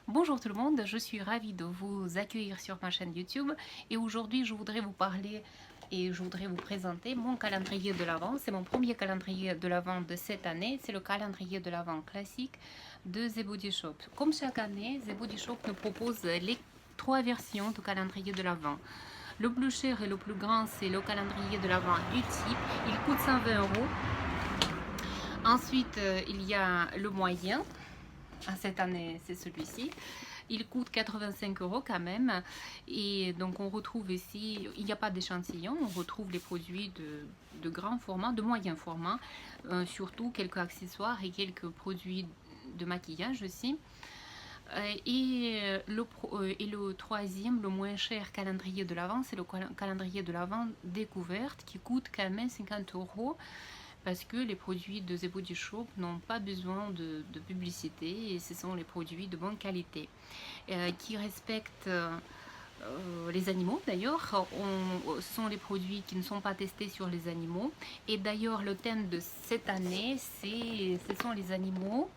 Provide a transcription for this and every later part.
Bonjour tout le monde, je suis ravie de vous accueillir sur ma chaîne YouTube et aujourd'hui je voudrais vous parler et je voudrais vous présenter mon calendrier de l'Avent. C'est mon premier calendrier de l'Avent de cette année, c'est le calendrier de l'Avent classique de The Body Shop. Comme chaque année, The Body Shop nous propose les trois versions du calendrier de l'Avent. Le plus cher et le plus grand, c'est le calendrier de l'Avent U-Type, il coûte 120 euros. Ensuite, il y a le moyen. Cette année, c'est celui-ci. Il coûte 85 euros quand même. Et donc, on retrouve ici, il n'y a pas d'échantillon, on retrouve les produits de grand format, de moyen format, surtout quelques accessoires et quelques produits de maquillage aussi. Et le troisième, le moins cher calendrier de l'Avent, c'est le calendrier de l'Avent découverte qui coûte quand même 50 euros. Parce que les produits de The Body Shop n'ont pas besoin de publicité et ce sont les produits de bonne qualité qui respectent les animaux. D'ailleurs, ce sont les produits qui ne sont pas testés sur les animaux. Et d'ailleurs, le thème de cette année, ce sont les animaux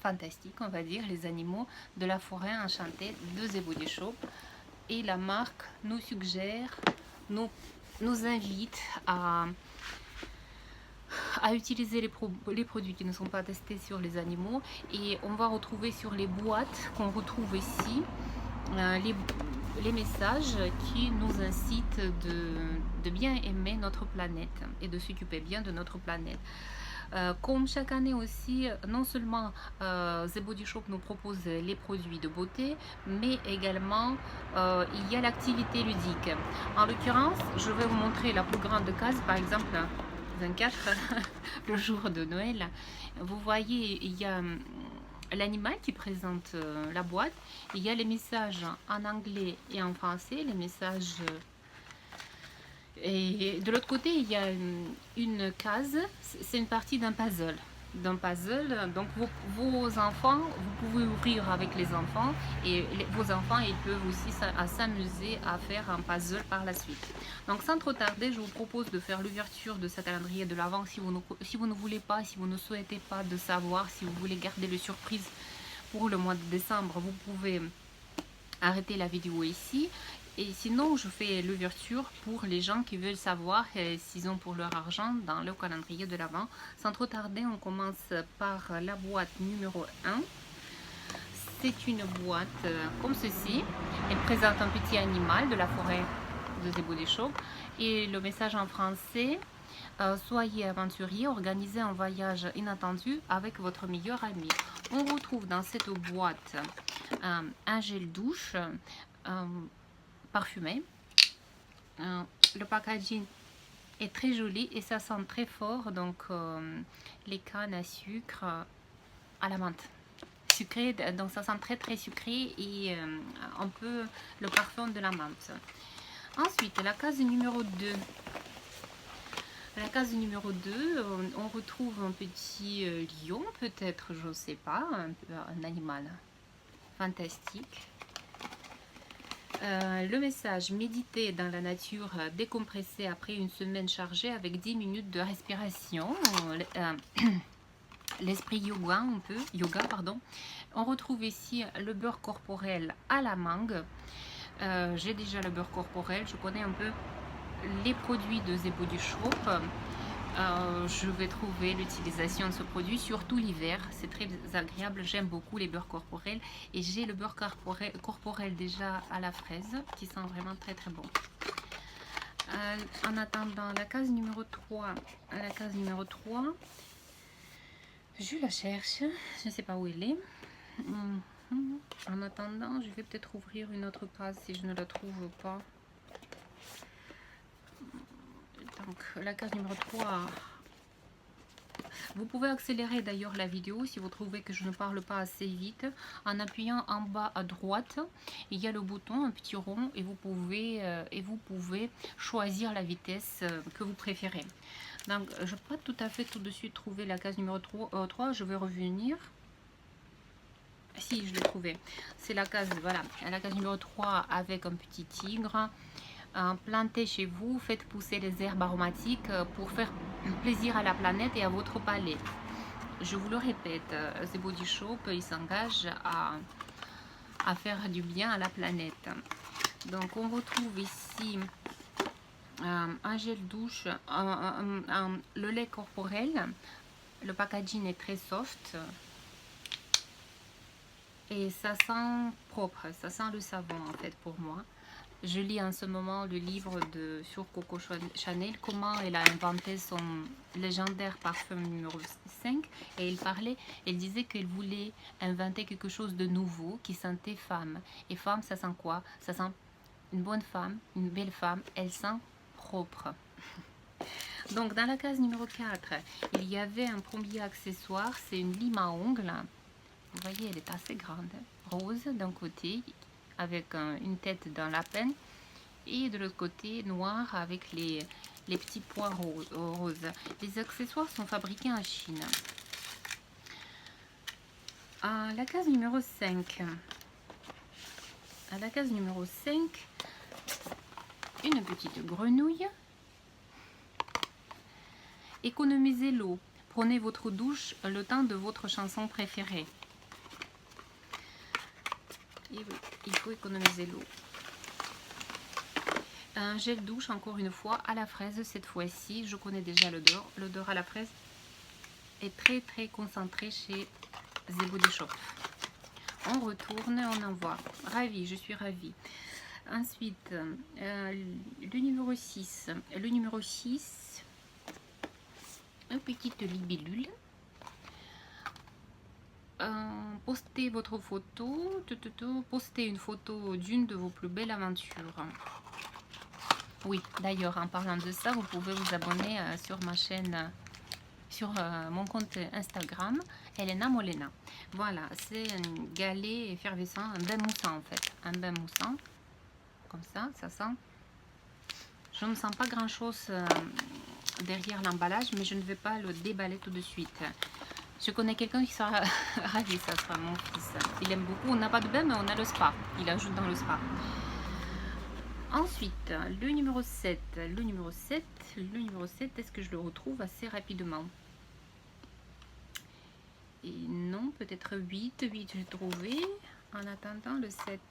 fantastiques, on va dire, les animaux de la forêt enchantée de The Body Shop. Et la marque nous suggère, nous invite à utiliser les produits qui ne sont pas testés sur les animaux, et on va retrouver sur les boîtes qu'on retrouve ici les messages qui nous incitent de bien aimer notre planète et de s'occuper bien de notre planète. Comme chaque année aussi, non seulement The Body Shop nous propose les produits de beauté, mais également il y a l'activité ludique. En l'occurrence, je vais vous montrer la plus grande case, par exemple 24, le jour de Noël. Vous voyez, il y a l'animal qui présente la boîte. Il y a les messages en anglais et en français, les messages. Et de l'autre côté, il y a une case, c'est une partie d'un puzzle. Donc vos enfants, vous pouvez ouvrir avec les enfants et vos enfants, ils peuvent aussi s'amuser à faire un puzzle par la suite. Donc sans trop tarder, je vous propose de faire l'ouverture de ce calendrier de l'Avent. Si vous ne voulez pas, si vous ne souhaitez pas de savoir, si vous voulez garder le surprise pour le mois de décembre, vous pouvez arrêter la vidéo ici. Et sinon, je fais l'ouverture pour les gens qui veulent savoir s'ils ont pour leur argent dans le calendrier de l'Avent. Sans trop tarder, on commence par la boîte numéro 1. C'est une boîte comme ceci. Elle présente un petit animal de la forêt de The Body Shop. Et le message en français, soyez aventurier, organisez un voyage inattendu avec votre meilleur ami. On retrouve dans cette boîte un gel douche parfumé. Le packaging est très joli et ça sent très fort, donc les cannes à sucre à la menthe sucré, donc ça sent très sucré et un peu le parfum de la menthe. Ensuite, la case numéro 2. La case numéro 2, on retrouve un petit lion, peut-être, je ne sais pas, un animal fantastique. Le message, méditer dans la nature, décompresser après une semaine chargée avec 10 minutes de respiration. L'esprit yoga, On retrouve ici le beurre corporel à la mangue. J'ai déjà le beurre corporel, je connais un peu les produits de The Body Shop. Je vais trouver l'utilisation de ce produit, surtout l'hiver, c'est très agréable, j'aime beaucoup les beurres corporels et j'ai le beurre corporel déjà à la fraise qui sent vraiment très bon. En attendant, la case numéro 3, je la cherche, je ne sais pas où elle est. En attendant, je vais peut-être ouvrir une autre case si je ne la trouve pas. Donc la case numéro 3, vous pouvez accélérer d'ailleurs la vidéo si vous trouvez que je ne parle pas assez vite. En appuyant en bas à droite, il y a le bouton, un petit rond, et vous pouvez choisir la vitesse que vous préférez. Donc je n'ai pas tout à fait tout de suite trouvé la case numéro 3, je vais revenir. Si, je l'ai trouvé. C'est la case, voilà, la case numéro 3 avec un petit tigre. Plantez chez vous, faites pousser les herbes aromatiques pour faire plaisir à la planète et à votre palais. Je vous le répète, The Body Shop, il s'engage à faire du bien à la planète. Donc on retrouve ici un gel douche, le lait corporel. Le packaging est très soft et ça sent propre, ça sent le savon en fait pour moi. Je lis en ce moment le livre sur Coco Chanel, comment elle a inventé son légendaire parfum numéro 5. Et elle disait qu'elle voulait inventer quelque chose de nouveau qui sentait femme. Et femme, ça sent quoi? Ça sent une bonne femme, une belle femme, elle sent propre. Donc dans la case numéro 4, il y avait un premier accessoire, c'est une lime à ongles. Vous voyez, elle est assez grande, rose d'un côté, avec une tête d'un lapin, et de l'autre côté noir avec les petits points roses. Les accessoires sont fabriqués en Chine. À la case numéro 5, une petite grenouille. Économisez l'eau. Prenez votre douche le temps de votre chanson préférée. Et oui, il faut économiser l'eau. Un gel douche, encore une fois, à la fraise cette fois-ci. Je connais déjà l'odeur. L'odeur à la fraise est très très concentrée chez The Body Shop. On retourne, on envoie. Ravie, je suis ravie. Ensuite, le numéro 6. Le numéro 6, une petite libellule. Postez votre photo, postez une photo d'une de vos plus belles aventures. Oui, d'ailleurs, en parlant de ça, vous pouvez vous abonner sur ma chaîne, sur mon compte Instagram, Elena Molena. Voilà, c'est un galet effervescent, un bain moussant en fait, un bain moussant, comme ça sent. Je ne sens pas grand chose derrière l'emballage, mais je ne vais pas le déballer tout de suite. Je connais quelqu'un qui sera ravi, ça sera mon fils. Il aime beaucoup. On n'a pas de bain, mais on a le spa. Il ajoute dans le spa. Ensuite, le numéro 7. Le numéro 7, est-ce que je le retrouve assez rapidement? Et non, peut-être 8. 8, j'ai trouvé. En attendant, le 7.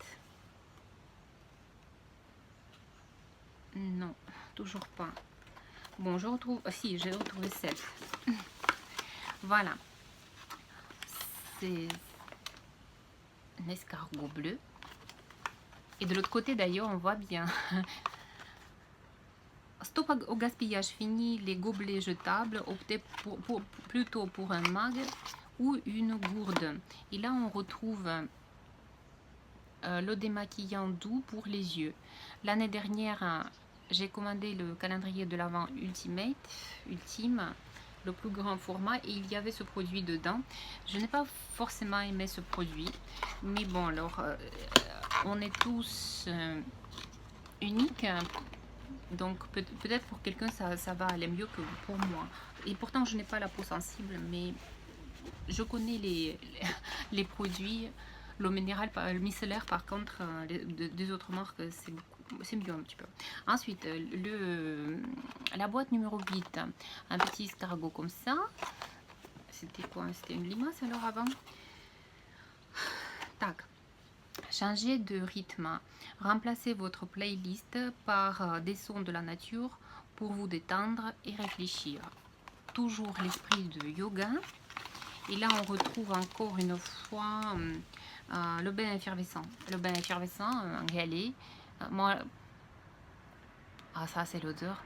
Non, toujours pas. Bon, je retrouve... si, j'ai retrouvé 7. Voilà. C'est un escargot bleu. Et de l'autre côté, d'ailleurs, on voit bien. Stop au gaspillage, fini les gobelets jetables. Optez plutôt pour un mug ou une gourde. Et là, on retrouve le démaquillant doux pour les yeux. L'année dernière, j'ai commandé le calendrier de l'Avent Ultime, le plus grand format, et il y avait ce produit dedans. Je n'ai pas forcément aimé ce produit, mais bon, alors on est tous uniques, donc peut-être pour quelqu'un ça va aller mieux que pour moi. Et pourtant je n'ai pas la peau sensible, mais je connais les produits. L'eau minérale, le micellaire par contre, des autres marques, c'est mieux un petit peu. Ensuite, la boîte numéro 8, un petit escargot comme ça. C'était quoi? C'était une limace alors avant. Tac. Changez de rythme. Remplacez votre playlist par des sons de la nature pour vous détendre et réfléchir. Toujours l'esprit de yoga. Et là, on retrouve encore une fois le bain effervescent. Le bain effervescent, un galet. Moi, ça, c'est l'odeur.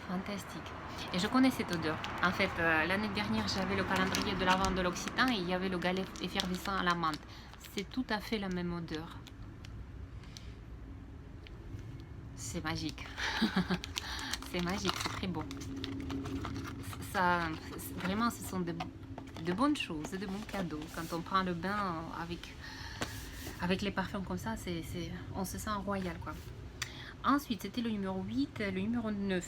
Fantastique. Et je connais cette odeur. En fait, l'année dernière, j'avais le calendrier de l'Avent de l'Occitan et il y avait le galet effervescent à la menthe. C'est tout à fait la même odeur. C'est magique. C'est magique, c'est très bon. Ça, vraiment, ce sont de bonnes choses, de bons cadeaux. Quand on prend le bain avec les parfums comme ça, on se sent royal, quoi. Ensuite, c'était le numéro 8, le numéro 9.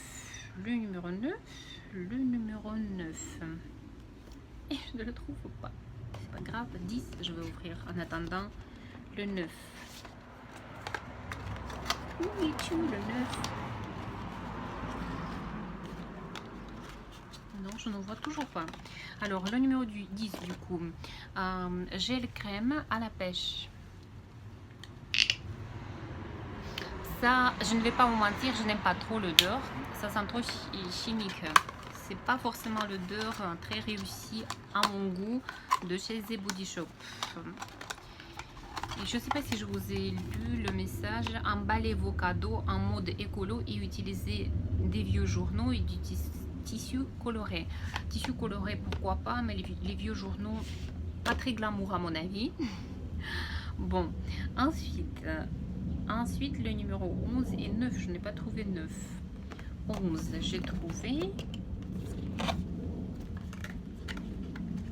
Le numéro 9. Et je ne le trouve pas. C'est pas grave, 10, je vais ouvrir en attendant le 9. Où es-tu, le 9? Non, je ne vois toujours pas. Alors, le numéro 10 du coup. Gel crème à la pêche. Ça, je ne vais pas vous mentir, je n'aime pas trop l'odeur. Ça sent trop chimique. C'est pas forcément l'odeur très réussie à mon goût de chez The Body Shop. Et je ne sais pas si je vous ai lu le message. Emballez vos cadeaux en mode écolo et utilisez des vieux journaux et du tissu coloré. Tissu coloré, pourquoi pas, mais les vieux journaux, pas très glamour à mon avis. Bon, ensuite le numéro 11 et 9, je n'ai pas trouvé 9. 11, j'ai trouvé...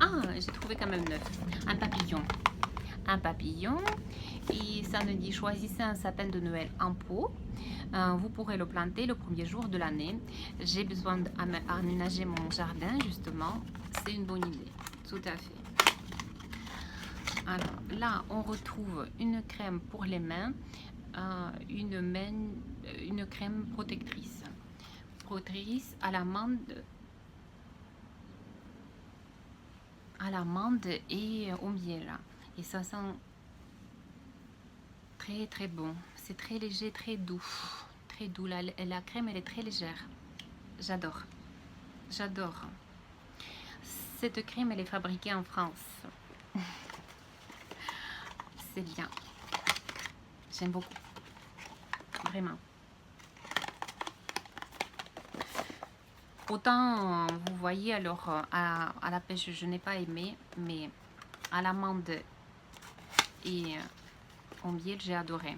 Ah, j'ai trouvé quand même 9. Un papillon. Un papillon. Et ça nous dit, choisissez un sapin de Noël en pot. Vous pourrez le planter le premier jour de l'année. J'ai besoin d'aménager mon jardin, justement. C'est une bonne idée. Tout à fait. Alors là, on retrouve une crème pour les mains. Une crème protectrice. Protectrice à l'amande et au miel. Et ça sent très très bon. C'est très léger, très doux. Très doux. La crème, elle est très légère. J'adore. J'adore. Cette crème, elle est fabriquée en France. C'est bien. J'aime beaucoup. Vraiment. Autant, vous voyez, alors, à la pêche, je n'ai pas aimé, mais à l'amande et au miel, j'ai adoré.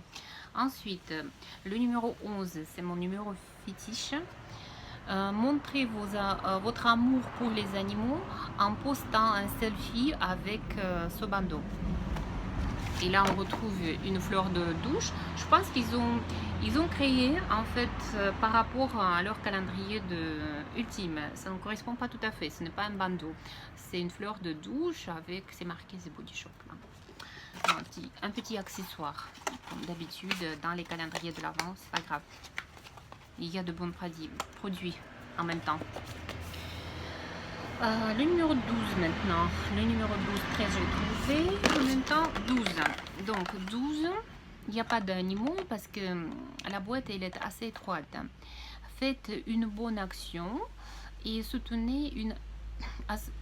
Ensuite, le numéro 11, c'est mon numéro fétiche. Montrez votre amour pour les animaux en postant un selfie avec ce bandeau. Et là, on retrouve une fleur de douche. Je pense qu'ils ont créé, en fait, par rapport à leur calendrier ultime. Ça ne correspond pas tout à fait. Ce n'est pas un bandeau. C'est une fleur de douche avec, c'est marqué The Body Shop. Là. Un petit accessoire. Comme d'habitude, dans les calendriers de l'Avent, c'est pas grave. Il y a de bons produits en même temps. Le numéro 12 maintenant. Le numéro 12, 13, j'ai trouvé. En même temps, 12. Donc, 12, il n'y a pas d'animaux parce que la boîte, elle est assez étroite. Faites une bonne action et soutenez une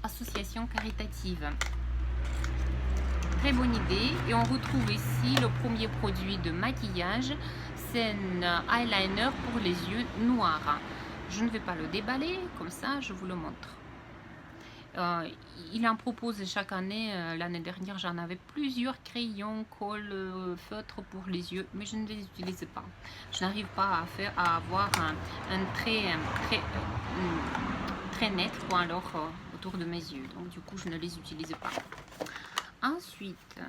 association caritative. Très bonne idée. Et on retrouve ici le premier produit de maquillage. C'est un eyeliner pour les yeux noirs. Je ne vais pas le déballer, comme ça, je vous le montre. Il en propose chaque année. L'année dernière, j'en avais plusieurs crayons, colle, feutres pour les yeux, mais je ne les utilise pas. Je n'arrive pas à avoir un trait très net autour de mes yeux. Donc, du coup, je ne les utilise pas. Ensuite,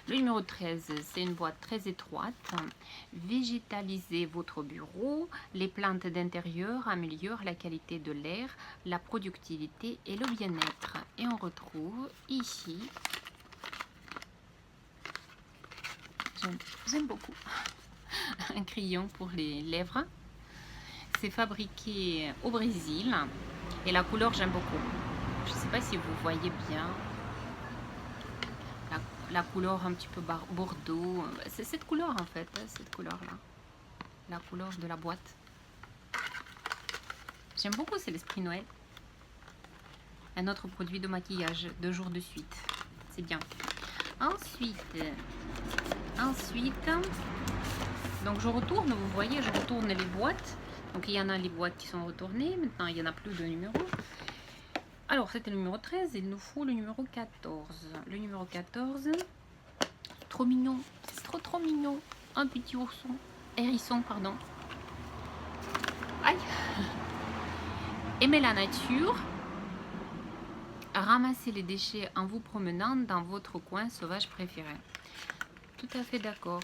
le numéro 13, c'est une boîte très étroite. Végétalisez votre bureau. Les plantes d'intérieur améliorent la qualité de l'air, la productivité et le bien-être. Et on retrouve ici, j'aime beaucoup, un crayon pour les lèvres. C'est fabriqué au Brésil et la couleur, j'aime beaucoup. Je ne sais pas si vous voyez bien. La couleur un petit peu bordeaux. C'est cette couleur en fait, cette couleur-là. La couleur de la boîte. J'aime beaucoup, c'est l'esprit Noël. Un autre produit de maquillage, 2 jours de suite. C'est bien. Ensuite, donc je retourne, vous voyez, je retourne les boîtes. Donc il y en a les boîtes qui sont retournées. Maintenant, il n'y en a plus de numéros. Alors, c'était le numéro 13, il nous faut le numéro 14. Le numéro 14, trop mignon, c'est trop mignon. Un petit hérisson, pardon. Aïe. Aimez la nature. Ramassez les déchets en vous promenant dans votre coin sauvage préféré. Tout à fait d'accord.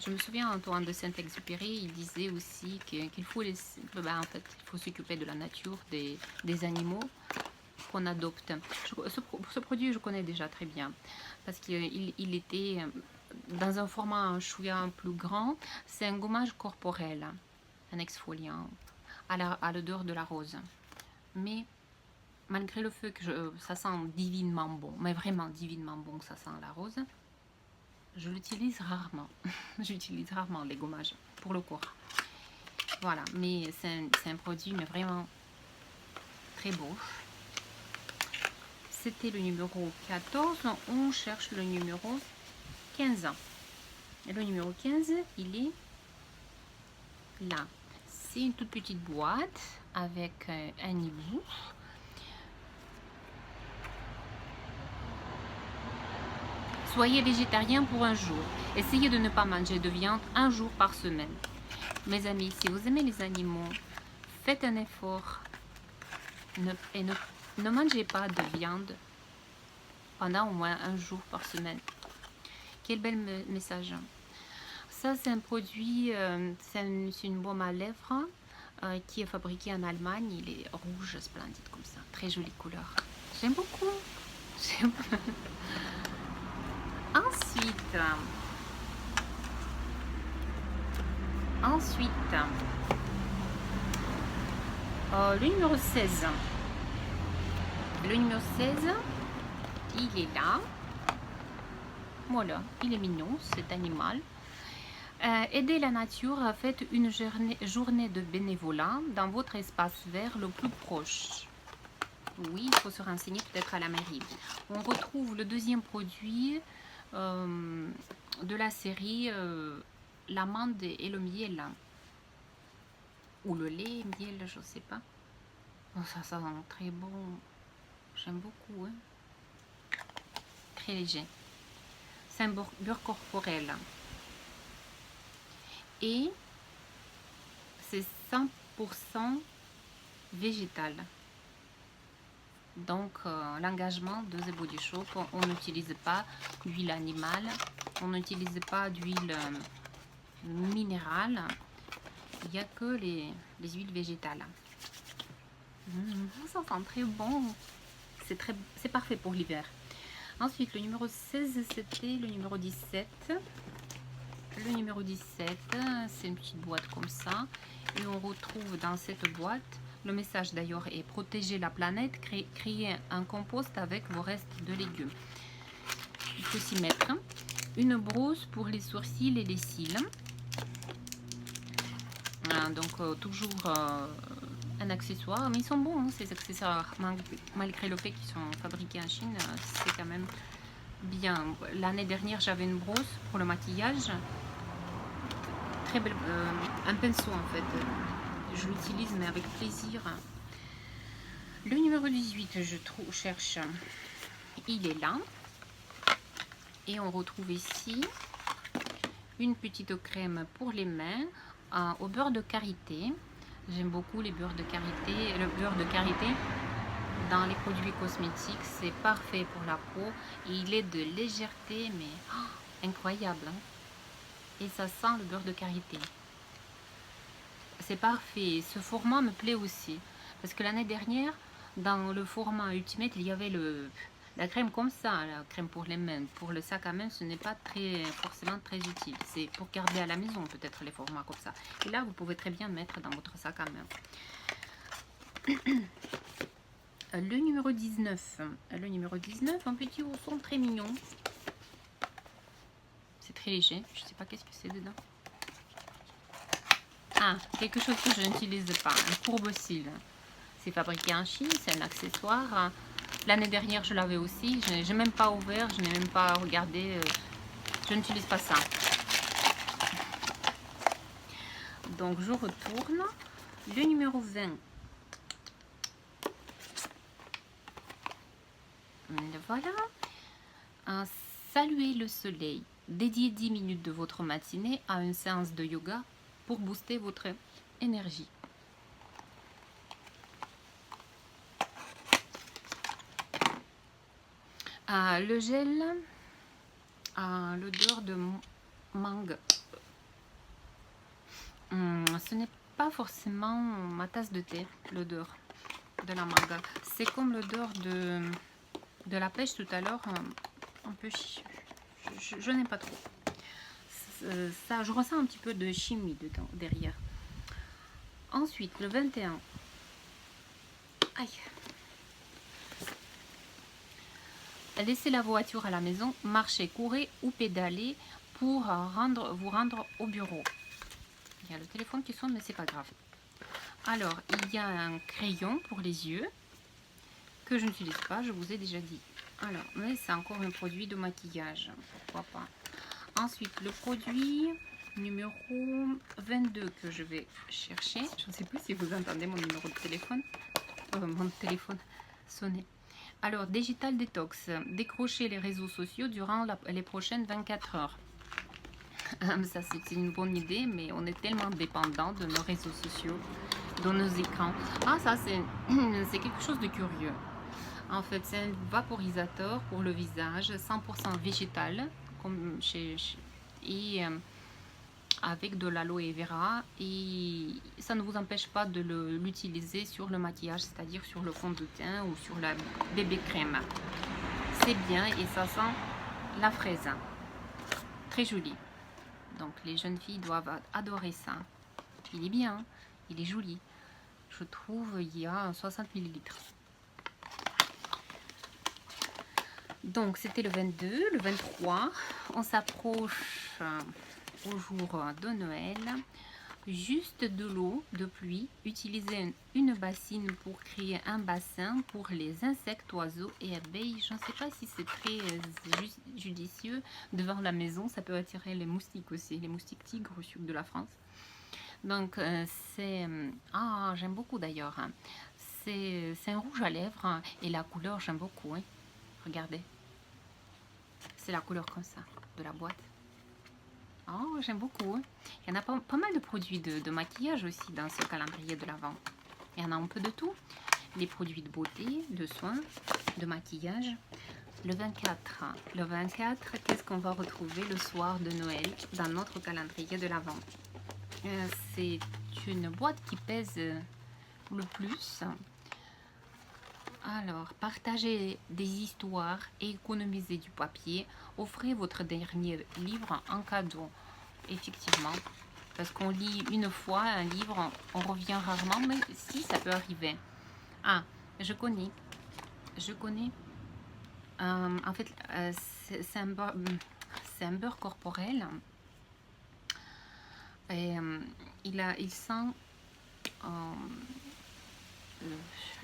Je me souviens, Antoine de Saint-Exupéry, il disait aussi qu'il faut en fait, il faut s'occuper de la nature, des animaux qu'on adopte. Ce produit, je connais déjà très bien parce qu'il était dans un format un chouïa plus grand. C'est un gommage corporel, un exfoliant à l'odeur de la rose. mais malgré le fait que ça sent divinement bon, mais vraiment divinement bon, ça sent la rose, je l'utilise rarement. J'utilise rarement les gommages pour le corps. Voilà, mais c'est un produit mais vraiment très beau. C'était le numéro 14. On cherche le numéro 15. Et le numéro 15, il est là. C'est une toute petite boîte avec un hibou. Soyez végétarien pour un jour. Essayez de ne pas manger de viande un jour par semaine. Mes amis, si vous aimez les animaux, faites un effort et ne mangez pas de viande pendant au moins un jour par semaine. Quel bel message. Ça, c'est un produit, c'est une baume à lèvres qui est fabriqué en Allemagne. Il est rouge, splendide comme ça. Très jolie couleur. J'aime beaucoup. Ensuite, le numéro 16. Le numéro 16, il est là. Voilà, il est mignon, cet animal. Aider la nature, faites une journée de bénévolat dans votre espace vert le plus proche. Oui, il faut se renseigner peut-être à la mairie. On retrouve le deuxième produit de la série l'amande et le miel. Ou le lait, miel, je ne sais pas. Oh, ça sent très bon. J'aime beaucoup. Hein. Très léger. C'est un beurre corporel. Et c'est 100% végétal. Donc l'engagement de The Body Shop, on n'utilise pas d'huile animale, on n'utilise pas d'huile minérale, il n'y a que les huiles végétales. Ça sent très bon, c'est parfait pour l'hiver. Ensuite le numéro 16, c'était le numéro 17. Le numéro 17, c'est une petite boîte comme ça. Et on retrouve dans cette boîte, le message d'ailleurs est protéger la planète, créer un compost avec vos restes de légumes. Il faut s'y mettre. Une brosse pour les sourcils et les cils. Donc toujours un accessoire. Mais ils sont bons, hein, ces accessoires. Malgré le fait qu'ils sont fabriqués en Chine, c'est quand même bien. L'année dernière, j'avais une brosse pour le maquillage. Très belle, un pinceau en fait, je l'utilise mais avec plaisir. Le numéro 18, je cherche, il est là. Et on retrouve ici une petite crème pour les mains au beurre de karité. J'aime beaucoup les beurres de karité. Le beurre de karité dans les produits cosmétiques, c'est parfait pour la peau. Et il est de légèreté mais incroyable. Hein. Et ça sent le beurre de karité. C'est parfait. Ce format me plaît aussi. Parce que l'année dernière, dans le format Ultimate, il y avait la crème comme ça, la crème pour les mains. Pour le sac à main, ce n'est pas forcément très utile. C'est pour garder à la maison peut-être les formats comme ça. Et là, vous pouvez très bien mettre dans votre sac à main. Le numéro 19. Le numéro 19, un petit ourson très mignon. C'est très léger. Je ne sais pas qu'est-ce que c'est dedans. Ah, quelque chose que je n'utilise pas. Un courbe-cils. C'est fabriqué en Chine. C'est un accessoire. L'année dernière, je l'avais aussi. Je n'ai même pas ouvert. Je n'ai même pas regardé. Je n'utilise pas ça. Donc, je retourne. Le numéro 20. Voilà. Saluer le soleil. Dédiez 10 minutes de votre matinée à une séance de yoga pour booster votre énergie. Le gel à l'odeur de mangue. Ce n'est pas forcément ma tasse de thé, l'odeur de la mangue. C'est comme l'odeur de la pêche tout à l'heure, un peu. Je n'aime pas trop. Ça, je ressens un petit peu de chimie dedans, derrière. Ensuite, le 21. Aïe. Laissez la voiture à la maison, marchez, courez ou pédalez pour vous rendre au bureau. Il y a le téléphone qui sonne, mais c'est pas grave. Alors, il y a un crayon pour les yeux que je n'utilise pas, je vous ai déjà dit. Alors, mais c'est encore un produit de maquillage, pourquoi pas. Ensuite, le produit numéro 22 que je vais chercher. Je ne sais plus si vous entendez mon numéro de téléphone. Mon téléphone sonner. Alors, Digital Detox. Décrochez les réseaux sociaux durant les prochaines 24 heures. Ça, c'est une bonne idée, mais on est tellement dépendant de nos réseaux sociaux, de nos écrans. Ah, ça, c'est quelque chose de curieux. En fait, c'est un vaporisateur pour le visage, 100% végétal, comme et avec de l'aloe vera. Et ça ne vous empêche pas de l'utiliser sur le maquillage, c'est-à-dire sur le fond de teint ou sur la bébé crème. C'est bien et ça sent la fraise. Très joli. Donc les jeunes filles doivent adorer ça. Il est bien, il est joli. Je trouve il y a 60 ml. Donc c'était le 22, le 23. On s'approche au jour de Noël. Juste de l'eau de pluie. Utilisez une bassine pour créer un bassin pour les insectes, oiseaux et abeilles. Je ne sais pas si c'est très judicieux devant la maison. Ça peut attirer les moustiques aussi, les moustiques tigres au sud de la France. Donc c'est... Ah, j'aime beaucoup d'ailleurs. Hein. C'est un rouge à lèvres hein, et la couleur, j'aime beaucoup. Hein. Regardez. C'est la couleur comme ça, de la boîte. Oh, j'aime beaucoup. Hein. Il y en a pas mal de produits de maquillage aussi dans ce calendrier de l'Avent. Il y en a un peu de tout. Les produits de beauté, de soins, de maquillage. Le 24. Le 24, qu'est-ce qu'on va retrouver le soir de Noël dans notre calendrier de l'Avent? C'est une boîte qui pèse le plus. Alors, partagez des histoires et économisez du papier. Offrez votre dernier livre en cadeau. Effectivement, parce qu'on lit une fois un livre, on revient rarement, mais si, ça peut arriver. Ah, je connais. En fait, c'est un beurre corporel. Et il sent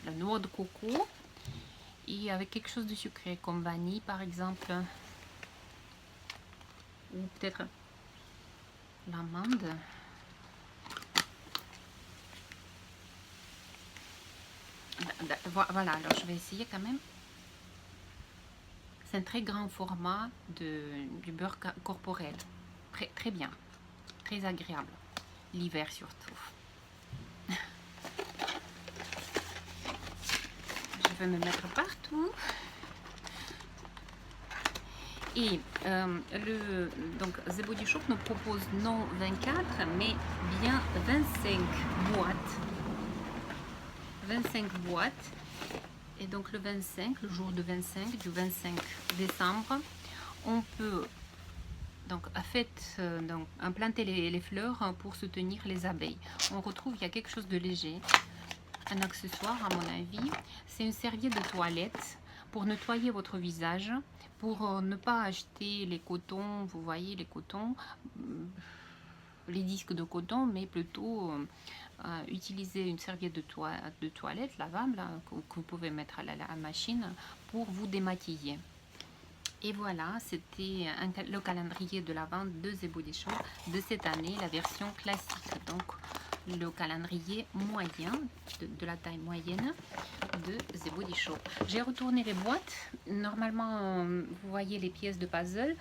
la noix de coco et avec quelque chose de sucré comme vanille par exemple, ou peut-être l'amande. Voilà, alors je vais essayer quand même. C'est un très grand format du beurre corporel. Très bien, très agréable. L'hiver surtout. Je vais me mettre partout. Et donc The Body Shop nous propose non 24 mais bien 25 boîtes. 25 boîtes. Et donc le 25, le jour de 25, du 25 décembre, on peut donc implanter les fleurs pour soutenir les abeilles. On retrouve, il y a quelque chose de léger. Un accessoire à mon avis, c'est une serviette de toilette pour nettoyer votre visage, pour ne pas acheter les cotons, vous voyez les cotons, les disques de coton, mais plutôt utiliser une serviette de toilette lavable que vous pouvez mettre à la machine pour vous démaquiller. Et voilà, c'était le calendrier de l'Avent de The Body Shop de cette année, la version classique. Donc le calendrier moyen, de la taille moyenne de The Body Shop. J'ai retourné les boîtes. Normalement, vous voyez les pièces de puzzle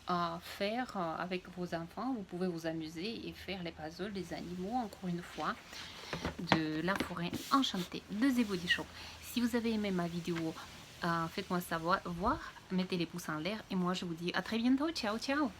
à faire avec vos enfants. Vous pouvez vous amuser et faire les puzzles des animaux, encore une fois, de la forêt enchantée de The Body Shop. Si vous avez aimé ma vidéo, faites-moi savoir, mettez les pouces en l'air et moi je vous dis à très bientôt. Ciao, ciao!